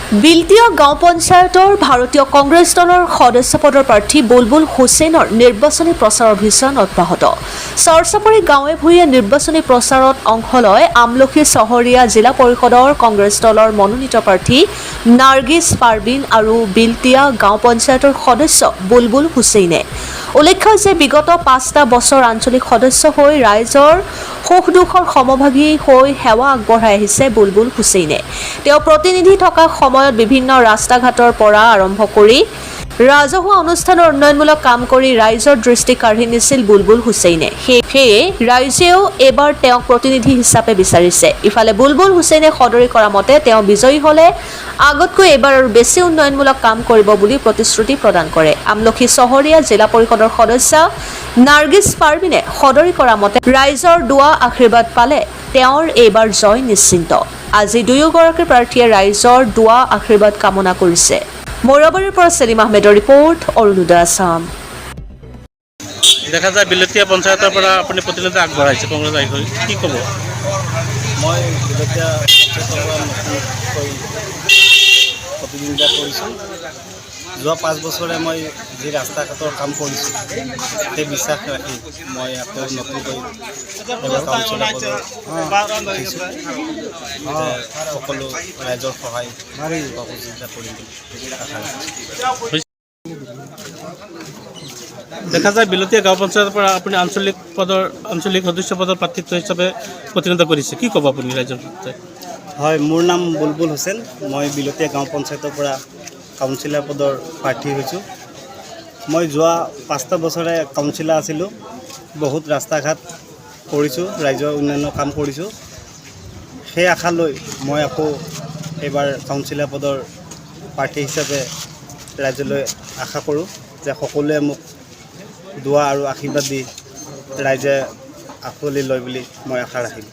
বিলটিয়া গাঁও পঞ্চায়তৰ ভাৰতীয় কংগ্ৰেছ দলৰ সদস্য পদৰ প্ৰাৰ্থী বুলবুল হুছেইনৰ নিৰ্বাচনী প্ৰচাৰ অভিযান অব্যাহত। চৰচাপৰি গাঁৱে ভূঞে নিৰ্বাচনী প্ৰচাৰত অংশ লয় আমলখি চহৰীয়া জিলা পৰিষদৰ কংগ্ৰেছ দলৰ মনোনীত প্ৰাৰ্থী নাৰ্গিছ পাৰবিন আৰু বিলটিয়া গাঁও পঞ্চায়তৰ সদস্য বুলবুল হুছেইনে। উল্লেখ্য যে বিগত 5টা বছৰ আঞ্চলিক সদস্য হৈ ৰাইজৰ সুখ দুখৰ সমভাগী হৈ সেৱা আগবঢ়াই আহিছে বুলবুল হুছেইনে। তেওঁ প্ৰতিনিধি থকা সময়ত বিভিন্ন ৰাস্তা ঘাটৰ পৰা আৰম্ভ কৰি ৰাজহুৱা অনুষ্ঠানৰ উন্নয়নমূলক কাম কৰি ৰাইজৰ দৃষ্টি কাঢ়ি নিছিল বুলবুল হুছেইনে। সেয়ে ৰাইজেও এইবাৰ তেওঁক প্ৰতিনিধি হিচাপে বিচাৰিছে। ইফালে বুলবুল হুছেইনে সদৰি কৰা মতে তেওঁ বিজয়ী হ'লে আগতকৈ এইবাৰ আৰু বেছি উন্নয়নমূলক কাম কৰিব বুলি প্ৰতিশ্ৰুতি প্ৰদান কৰে। আমলখি চহৰীয়া জিলা পৰিষদৰ সদস্য নাৰ্গিছ পাৰবিনে সদৰি কৰা মতে ৰাইজৰ দুৱা আশীৰ্বাদ পালে তেওঁৰ এইবাৰ জয় নিশ্চিন্ত। আজি দুয়োগৰাকী প্ৰাৰ্থীয়ে ৰাইজৰ দুৱা আশীৰ্বাদ কামনা কৰিছে। মৌৰাবাৰীৰ পৰা সেলিম আহমেদৰ ৰিপৰ্ট, অৰুণোদয় আছাম। দেখা যায় বিলতীয়া পঞ্চায়তৰ পৰা আপুনি প্ৰতিনিধিত্ব আগবঢ়াইছে কংগ্ৰেছ আহি কি ক'ব? মই বিলতীয়া পঞ্চায়তৰ পৰা নতুনকৈ প্ৰতিদ্বন্দ্বিতা কৰিছোঁ। যোৱা 5 বছৰে মই যি ৰাস্তা ঘাটৰ কাম কৰিছোঁ সেই বিশ্বাস ৰাখি মই আকৌ নতুনকৈ কাউন্সিলৰ পদত উঠিছোঁ। সকলো ৰাইজৰ সহায় সহযোগিতা কৰিম বুলি আশা ৰাখিছোঁ। দেখা যায় বিলতীয়া গাঁও পঞ্চায়তৰ পৰা আপুনি আঞ্চলিক সদস্য পদৰ প্ৰাৰ্থিত্ব হিচাপে প্ৰতিনিধিত্ব কৰিছে, কি ক'ব আপুনি ৰাইজৰ ক্ষেত্ৰত? হয়, মোৰ নাম বুলবুল হুছেইন। মই বিলতীয়া গাঁও পঞ্চায়তৰ পৰা কাউন্সিলৰ পদৰ প্ৰাৰ্থী হৈছোঁ। মই যোৱা 5টা বছৰে কাউন্সিলৰ আছিলোঁ। বহুত ৰাস্তা ঘাট কৰিছোঁ, ৰাইজৰ উন্নয়নৰ কাম কৰিছোঁ। সেই আশা লৈ মই আকৌ এইবাৰ কাউন্সিলৰ পদৰ প্ৰাৰ্থী হিচাপে ৰাইজলৈ আশা কৰোঁ যে সকলোৱে মোক দুৱা আৰু আশীৰ্বাদ দি ৰাইজে আঁকোৱালি লয় বুলি মই আশা ৰাখিলোঁ।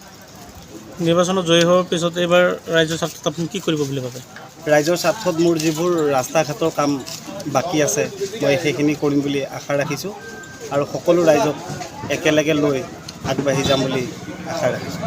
নিৰ্বাচনত জয়ী হোৱাৰ পিছত এইবাৰ ৰাইজৰ স্বাৰ্থত আপুনি কি কৰিব বুলি ভাবে? ৰাইজৰ স্বাৰ্থত মোৰ যিবোৰ ৰাস্তা ঘাটৰ কাম বাকী আছে মই সেইখিনি কৰিম বুলি আশা ৰাখিছোঁ আৰু সকলো ৰাইজক একেলগে লৈ আগবাঢ়ি যাম বুলি আশা ৰাখিছোঁ।